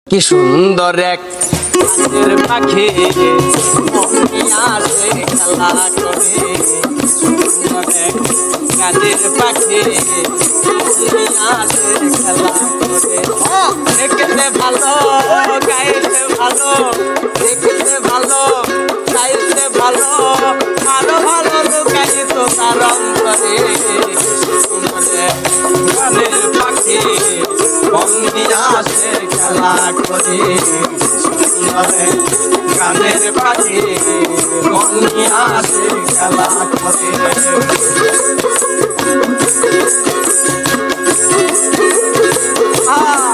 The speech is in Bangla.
কি সুন্দর এক কাজের পাখি আসে খেলা করে, সুন্দর এক কাজের পাখি আসে খেলা করে। দেখতে ভালো গাইতে ভালো, দেখতে ভালো গাইতে ভালো, আরো ভালো লুকাইত তার অন্তরে। সুন্দর এক গানের পাখি আসে খেলা করে, সুন্দর এক গানের পাখি আসে খেলা করে। Ah!